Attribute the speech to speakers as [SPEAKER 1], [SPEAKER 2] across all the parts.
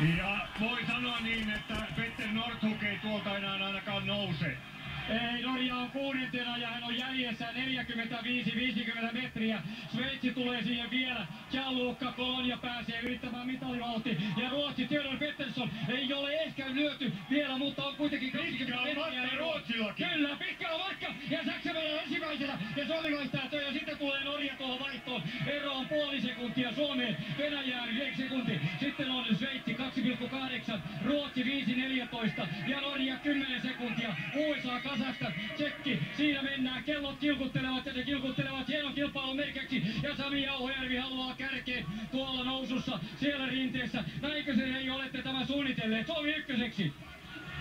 [SPEAKER 1] Ja voi sanoa niin, että Petter Northug ei tuolta enää ainakaan nouse.
[SPEAKER 2] Ei, Norja on kuudentena ja hän on jäljessä 45-50 metriä. Sveitsi tulee siihen vielä. Gianluca Colonia pääsee yrittämään mitalivauhti. Ja Ruotsi, Theodor Pettersson ei ole ehkä lyöty vielä, mutta on kuitenkin 20 metriä.
[SPEAKER 1] Ruotsillakin.
[SPEAKER 2] Kyllä, pitkä on matka. Ja Saksa menee ensimmäisenä. Ja Suomi vaihtaa töö. Ja sitten tulee Norja tuohon vaihtoon. Ero on puoli sekuntia Suomeen. Venäjään 1 sekunti. Sitten on Sveitsi 2,8. Ruotsi 5,14. Ja Norja 10 sekuntia. USA Kazakstan, Tsekki, siinä mennään, kellot kilkuttelevat ja ne kilkuttelevat hienon kilpailun merkeiksi ja Sami Jauhojärvi haluaa kärkeen tuolla nousussa siellä rinteessä. Näinkö se ei olette tämän suunnitelleet? Suomi ykköseksi!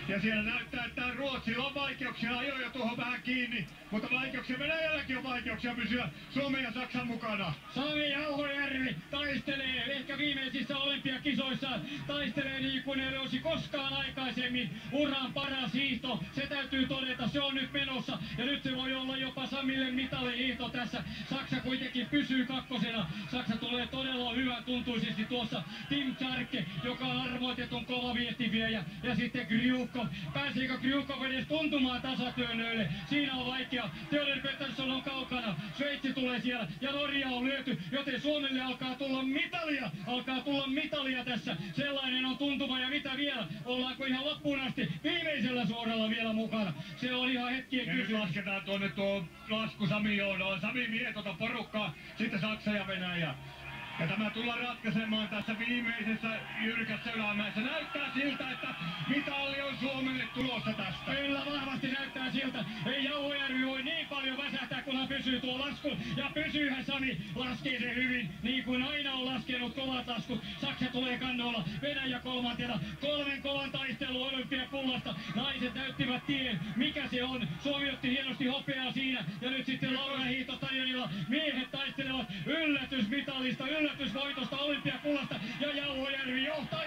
[SPEAKER 1] Ja siellä näyttää, että Ruotsilla on vaikeuksia ajoja tuohon vähän kiinni, mutta vaikeuksia Venäjälläkin on vaikeuksia pysyä Suomen ja Saksan mukana.
[SPEAKER 2] Sami Jauhojärvi taistelee ehkä viimeisissä olympiakisoissa, taistelee niin kuin ei olisi koskaan aikaisemmin. Uran paras hiihto, se täytyy todeta, se on nyt menossa ja nyt se voi olla jopa Samille mitalihiihto tässä. Saksa kuitenkin pysyy kakkosena. Saksa tulee todella hyvän tuntuisesti tuossa. Tim Tjarke, joka on arvoitetun kova viestiviejä, ja sitten Kryukko. Pääseekö Kryukko edes tuntumaan tasatyönnöille? Siinä on vaikea. Theodor Pettersson on kaukana. Sveitsi tulee siellä ja Norja on lyöty, joten Suomelle alkaa tulla mitalia tässä. Sellainen on tuntuma ja mitä vielä? Ollaanko ihan loppuun asti viimeisellä suoralla vielä mukana? Se on ihan hetkien kysymys.
[SPEAKER 1] Nyt lasketaan tuonne tuo lasku Sami Joonaan. Sami vie tuota porukkaa, sitten Saksa ja Venäjä. Ja tämä tullaan ratkaisemaan tässä viimeisessä jyrkässä ylämäessä. Näyttää siltä, että mitali on Suomelle tulossa tästä.
[SPEAKER 2] Kyllä vahvasti näyttää siltä. Ei Jauhojärvi voi niin paljon väsähtää, kun hän pysyy tuo laskun. Ja pysyyhän Sami, laskee se hyvin, niin kuin aina on laskenut kovat laskut. Saksa tulee kannolla, Venäjä kolmantena. 3 kovan taistelu olympiakullasta. Naiset näyttivät tien, mikä se on. Suomi otti hienosti hopeaa siinä. Ja nyt sitten Laura hiihtostadionilla miehet taistelevat yllätysmitalista, yllätysvoitosta olympiakullasta. Ja Jauhojärvi johtaa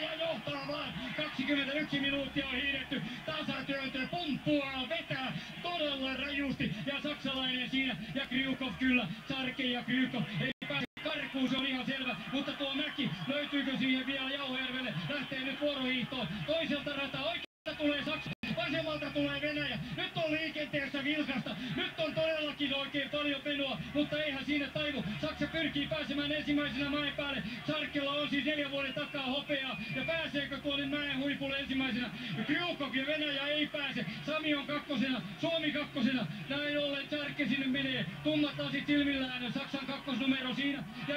[SPEAKER 2] vaan. 21 minuuttia on hiidetty. Tasatyöntö, pumppua, vetää todella rajusti. Ja saksalainen siinä. Ja Kryukov kyllä. Tjarke ja Kryukov ei pääse karkuun, se on ihan selvä. Mutta tuo mäki, löytyykö siihen vielä Jauhojärvelle? Lähtee nyt vuorohiihtoon. Toiselta rata, oikealta tulee Saksa. Vasemmalta tulee Venäjä. Nyt on liikenteessä vilkasta. Nyt on todellakin oikein paljon menoa, mutta eihän siinä taivu. Saksa pyrkii pääsemään ensimmäisenä mäen päälle. Tjarkella on siis 4 vuoden takaa hopeaa. Ja pääseekö tuonne mäen huipulle ensimmäisenä? Kryukov ja Venäjä ei pääse. Sami on kakkosena, Suomi kakkosena. Näin ollen Tjarke sinne menee. Tummat lasit silmillään, Saksan kakkosnumero siinä. Ja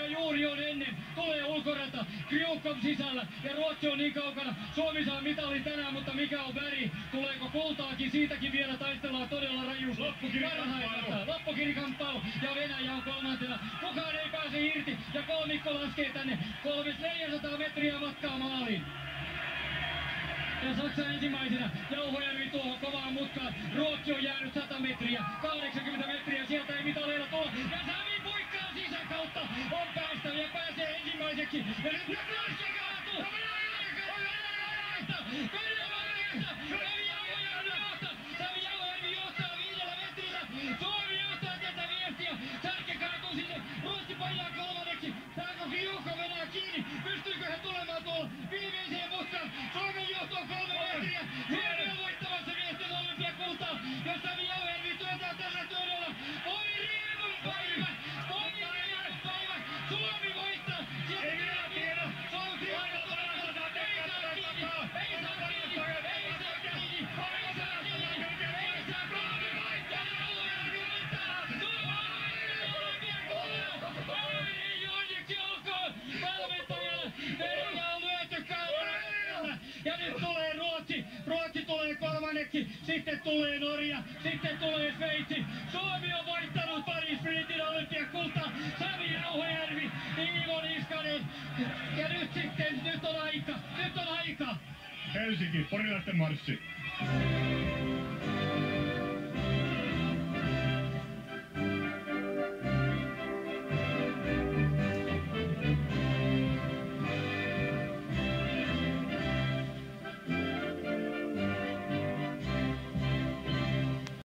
[SPEAKER 2] juuri on ennen. Tulee ulkorata. Kryukov sisällä. Ja Ruotsi on niin kaukana. Suomi saa mitalin tänään, mutta mikä on väri? Tuleeko kultaakin? Siitäkin vielä taistellaan todella rajusti. Loppukirikamppailu. Ja Venäjä on kolmantena. Kukaan ei pääse irti. Ja kolmikko laskee tänne. 400 metriä matkaa maaliin. Ja Saksa ensimmäisenä. Jauhojärvi tuohon kovaan mutkaan. Ruotsi on jäänyt 100 metriä. 80 metriä. Sieltä ei mitaleilla tulla. Ja Sami puikkaa sisäkautta. On päästä ja pääsee ensimmäiseksi. Ja nyt Ruotsi kaatuu. Sami Jauhojärvi johtaa 5 metrillä. Suomi johtaa tätä viestiä. Tjarke kaatuu sinne. Ruotsi painaa kolmanneksi. Saako Kryukov enää kiinni? Pystyykö hän tulemaan tuolla viimeiseen mutkaan? Suomen johto 3 metriä. Suomi on voittamassa miesten olympiakultaa. Ja Sami Jauhojärvi työtää tässä työdellä. Oi rievun päivä! Oi rievun päivä! Suomi voittaa! Ei minä tiedä! Suomi voittaa! Ja nyt tulee Ruotsi. Ruotsi tulee kolmanneksi. Sitten tulee Norja. Sitten tulee Sveitsi. Suomi on voittanut Paris Sprintin olympiakultaa. Sami Jauhojärvi, Iivo Niskanen. Ja nyt sitten, nyt on aika. Helsinki, porilaisten marssi.